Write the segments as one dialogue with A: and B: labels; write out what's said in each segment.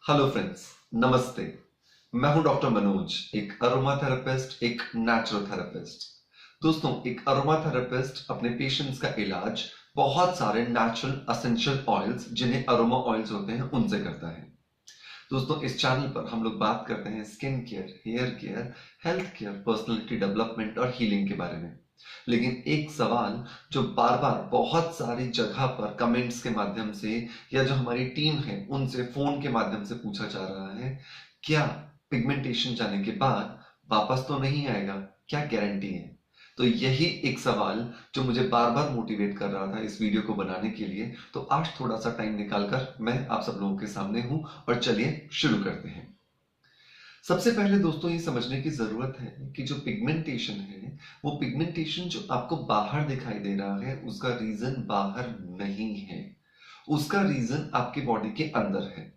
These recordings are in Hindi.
A: हेलो फ्रेंड्स, नमस्ते। मैं हूं डॉक्टर मनोज, एक अरोमा थेरेपिस्ट, एक नेचुरोथेरेपिस्ट। दोस्तों, एक अरोमा थेरेपिस्ट अपने पेशेंट्स का इलाज बहुत सारे नेचुरल असेंशियल ऑयल्स, जिन्हें अरोमा ऑयल्स होते हैं, उनसे करता है। दोस्तों, इस चैनल पर हम लोग बात करते हैं skin care, hair care, health care, personality development और हीलिंग के बारे में। लेकिन एक सवाल जो बार बार बहुत सारी जगह पर कमेंट्स के माध्यम से या जो हमारी टीम है उनसे फोन के माध्यम से पूछा जा रहा है, क्या पिगमेंटेशन जाने के बाद वापस तो नहीं आएगा? क्या गारंटी है? तो यही एक सवाल जो मुझे बार बार मोटिवेट कर रहा था इस वीडियो को बनाने के लिए। तो आज थोड़ा सा टाइम निकालकर मैं आप सब लोगों के सामने हूं और चलिए शुरू करते हैं। सबसे पहले दोस्तों ये समझने की जरूरत है कि जो पिगमेंटेशन है, वो पिगमेंटेशन जो आपको बाहर दिखाई दे रहा है उसका रीजन बाहर नहीं है। उसका रीजन आपके बॉडी के अंदर है।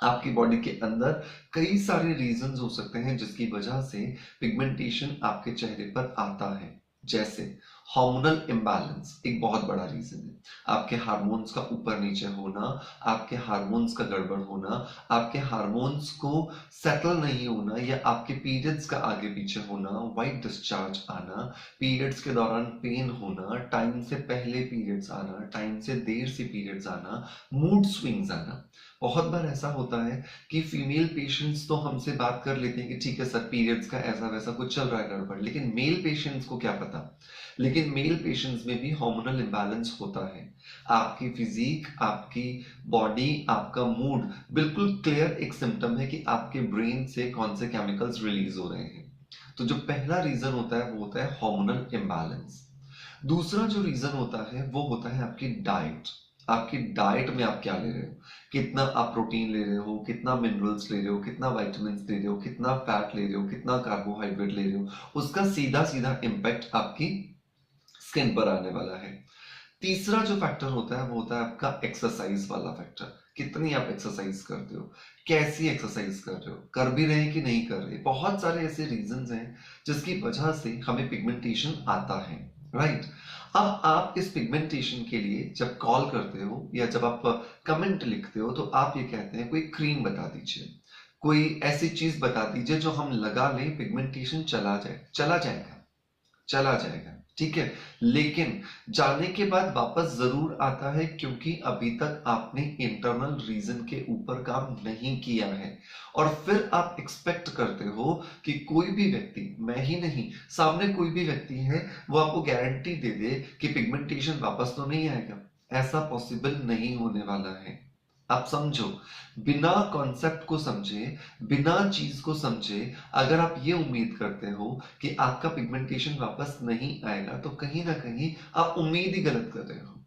A: आपकी बॉडी के अंदर कई सारे रीजंस हो सकते हैं जिसकी वजह से पिगमेंटेशन आपके चेहरे पर आता है। जैसे हार्मोनल इम्बैलेंस एक बहुत बड़ा रीजन है। आपके हार्मोन्स का ऊपर नीचे होना, आपके हार्मोन्स का गड़बड़ होना, आपके हार्मोन्स को सेटल नहीं होना, या आपके पीरियड्स का आगे पीछे होना, वाइट डिस्चार्ज आना, पीरियड्स के दौरान पेन होना, टाइम से पहले पीरियड्स आना, टाइम से देर से पीरियड्स आना, मूड स्विंग्स आना। बहुत बार ऐसा होता है कि फीमेल पेशेंट्स तो हमसे बात कर लेते हैं कि ठीक है सर, पीरियड्स का ऐसा वैसा कुछ चल रहा है गड़बड़, लेकिन मेल पेशेंट्स को क्या पता। लेकिन मेल पेशेंट्स में भी हार्मोनल इम्बैलेंस होता है। आपकी फिजिक, आपकी बॉडी, आपका मूड बिल्कुल क्लियर एक सिम्टम है कि आपके ब्रेन से कौन से केमिकल्स रिलीज हो रहे हैं। तो जो पहला रीजन होता है वो होता है हार्मोनल इम्बैलेंस। दूसरा जो रीजन होता है वो होता है आपकी डाइट। आपकी डाइट में आप क्या ले रहे हो, कितना आप प्रोटीन ले रहे हो, कितना मिनरल्स ले रहे हो, कितना विटामिन्स ले रहे हो, कितना फैट ले रहे हो, कितना कार्बोहाइड्रेट ले रहे हो, उसका सीधा सीधा इम्पैक्ट आपकी स्किन पर आने वाला है। तीसरा जो फैक्टर होता है वो होता है आपका एक्सरसाइज वाला फैक्टर। कितनी आप एक्सरसाइज करते हो, कैसी एक्सरसाइज कर रहे हो, कर भी रहे हैं कि नहीं कर रहे। बहुत सारे ऐसे रीजंस हैं जिसकी वजह से हमें पिगमेंटेशन आता है, राइट। अब आप इस पिगमेंटेशन के लिए जब कॉल करते हो या जब आप कमेंट लिखते हो तो आप ये कहते हैं कोई क्रीम बता दीजिए, कोई ऐसी चीज बता दीजिए जो हम लगा लें पिगमेंटेशन चला जाए। चला जाएगा, चला जाएगा, ठीक है। लेकिन जाने के बाद वापस जरूर आता है, क्योंकि अभी तक आपने इंटरनल रीजन के ऊपर काम नहीं किया है। और फिर आप एक्सपेक्ट करते हो कि कोई भी व्यक्ति, मैं ही नहीं, सामने कोई भी व्यक्ति है, वो आपको गारंटी दे दे कि पिगमेंटेशन वापस तो नहीं आएगा। ऐसा पॉसिबल नहीं होने वाला है। आप समझो, बिना कॉन्सेप्ट को समझे, बिना चीज को समझे अगर आप ये उम्मीद करते हो कि आपका पिगमेंटेशन वापस नहीं आएगा, तो कहीं ना कहीं आप उम्मीद ही गलत कर रहे हो,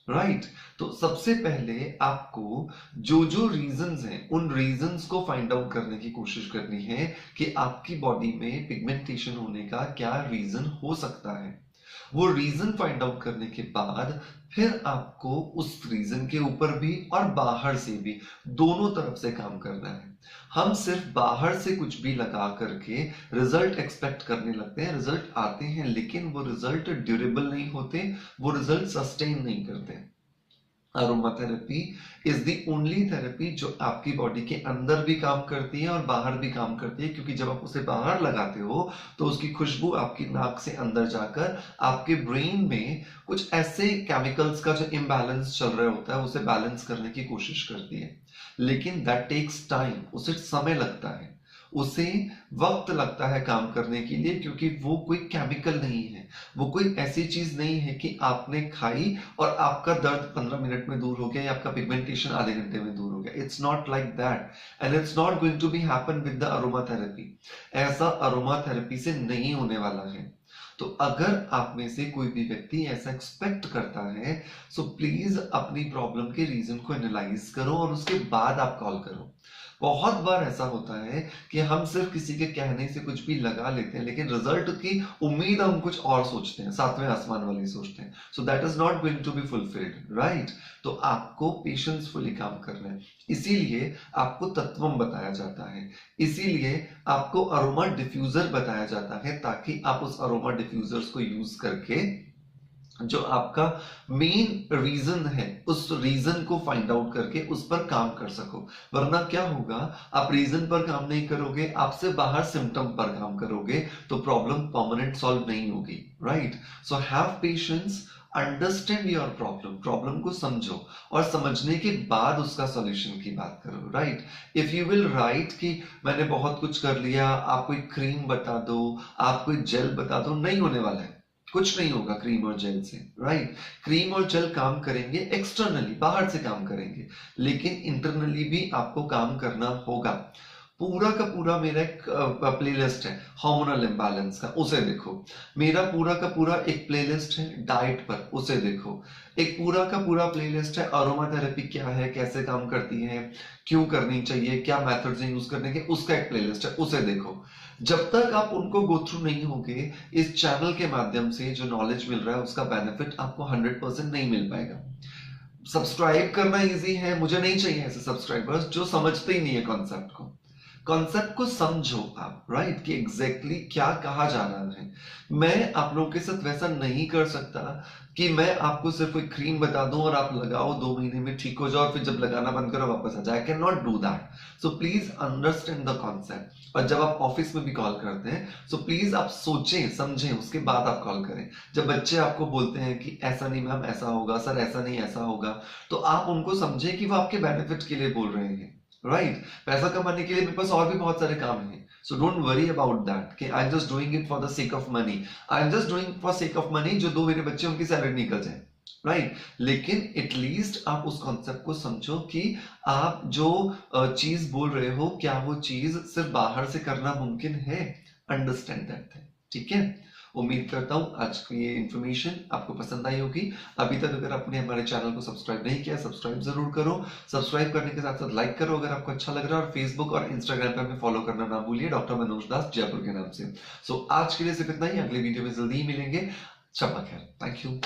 A: राइट। तो सबसे पहले आपको जो जो रीजंस हैं उन रीजंस को फाइंड आउट करने की कोशिश करनी है कि आपकी बॉडी में पिगमेंटेशन होने का क्या रीजन हो सकता है। वो रीजन फाइंड आउट करने के बाद फिर आपको उस रीजन के ऊपर भी और बाहर से भी, दोनों तरफ से काम करना है। हम सिर्फ बाहर से कुछ भी लगा करके रिजल्ट एक्सपेक्ट करने लगते हैं। रिजल्ट आते हैं लेकिन वो रिजल्ट ड्यूरेबल नहीं होते, वो रिजल्ट सस्टेन नहीं करते। Aroma therapy is the only therapy जो आपकी बॉडी के अंदर भी काम करती है और बाहर भी काम करती है, क्योंकि जब आप उसे बाहर लगाते हो तो उसकी खुशबू आपकी नाक से अंदर जाकर आपके ब्रेन में कुछ ऐसे केमिकल्स का जो इम्बैलेंस चल रहा होता है उसे बैलेंस करने की कोशिश करती है। लेकिन दैट टेक्स टाइम, उसे समय लगता है, उसे वक्त लगता है काम करने के लिए, क्योंकि वो कोई केमिकल नहीं है, वो कोई ऐसी चीज नहीं है कि आपने खाई और आपका दर्द 15 मिनट में दूर हो गया या आपका पिगमेंटेशन आधे घंटे में दूर हो गया। It's not like that, and it's not going to be happen with the aromatherapy. ऐसा अरोमा थेरेपी से नहीं होने वाला है। तो अगर आप में से कोई भी व्यक्ति ऐसा एक्सपेक्ट करता है, सो प्लीज अपनी प्रॉब्लम के रीजन को एनालाइज करो और उसके बाद आप कॉल करो। बहुत बार ऐसा होता है कि हम सिर्फ किसी के कहने से कुछ भी लगा लेते हैं, लेकिन रिजल्ट की उम्मीद हम कुछ और सोचते हैं, सातवें आसमान वाली सोचते हैं। So that is not going to be fulfilled, right. तो आपको पेशेंसफुली काम करना है। इसीलिए आपको तत्वम बताया जाता है, इसीलिए आपको अरोमा डिफ्यूजर बताया जाता है, ताकि आप उस अरोमा डिफ्यूजर्स को यूज करके जो आपका मेन रीजन है उस रीजन को फाइंड आउट करके उस पर काम कर सको। वरना क्या होगा, आप रीजन पर काम नहीं करोगे, आपसे बाहर सिम्टम पर काम करोगे, तो प्रॉब्लम परमानेंट सॉल्व नहीं होगी। Right, so have patience, understand your problem, problem को समझो और समझने के बाद उसका सॉल्यूशन की बात करो। Right, if you will write कि मैंने बहुत कुछ कर लिया, आप कोई क्रीम बता दो, आप कोई जेल बता दो, नहीं होने वाला है, कुछ नहीं होगा क्रीम और जेल से। राइट, क्रीम और जेल काम करेंगे एक्सटर्नली, बाहर से काम करेंगे, लेकिन इंटरनली भी आपको काम करना होगा। पूरा का पूरा मेरा एक प्लेलिस्ट है हार्मोनल इम्बैलेंस का, उसे देखो। मेरा पूरा का पूरा एक प्लेलिस्ट है डाइट पर, उसे देखो। एक पूरा का पूरा प्लेलिस्ट है अरोमा थेरेपी क्या है, कैसे काम करती है, क्यों करनी चाहिए, क्या मेथड्स हैं यूज करने के, उसका एक प्लेलिस्ट है, उसे देखो। जब तक आप उनको गो थ्रू नहीं होगे, इस चैनल के माध्यम से जो नॉलेज मिल रहा है उसका बेनिफिट आपको 100% नहीं मिल पाएगा। सब्सक्राइब करना इजी है, मुझे नहीं चाहिए ऐसे सब्सक्राइबर्स जो समझते ही नहीं है कॉन्सेप्ट को। कॉन्सेप्ट को समझो आप, राइट, कि एग्जैक्टली क्या कहा जा रहा है। मैं आप लोगों के साथ वैसा नहीं कर सकता कि मैं आपको सिर्फ कोई क्रीम बता दूं और आप लगाओ 2 महीने में ठीक हो जाओ और फिर जब लगाना बंद करो वापस आ जाए। I can not do that. So please understand the concept. और जब आप ऑफिस में भी कॉल करते हैं, सो प्लीज आप सोचें समझें, उसके बाद आप कॉल करें। जब बच्चे आपको बोलते हैं कि ऐसा नहीं मैम ऐसा होगा, सर ऐसा नहीं ऐसा होगा, तो आप उनको समझें कि वो आपके बेनिफिट के लिए बोल रहे हैं। राइट, पैसा कमाने के लिए मेरे पास और भी बहुत सारे काम हैं। So don't worry about that कि I am just doing it for the sake of money. I am just doing for sake of money, जो 2 मेरे बच्चे उनकी सैलरी निकल जाए। राइट, लेकिन एटलीस्ट आप उस कॉन्सेप्ट को समझो कि आप जो चीज बोल रहे हो, क्या वो चीज सिर्फ बाहर से करना मुमकिन है। अंडरस्टैंड दैट थिंग, ठीक है। उम्मीद करता हूं आज की ये इन्फॉर्मेशन आपको पसंद आई होगी। अभी तक अगर आपने हमारे चैनल को सब्सक्राइब नहीं किया, सब्सक्राइब जरूर करो। सब्सक्राइब करने के साथ साथ लाइक करो अगर आपको अच्छा लग रहा है, और फेसबुक और इंस्टाग्राम पे हमें फॉलो करना ना भूलिए, डॉक्टर मनोज दास जयपुर के नाम से। सो आज के लिए सिर्फ इतना ही, अगले वीडियो में जल्दी ही मिलेंगे। शब्बा खैर, थैंक यू।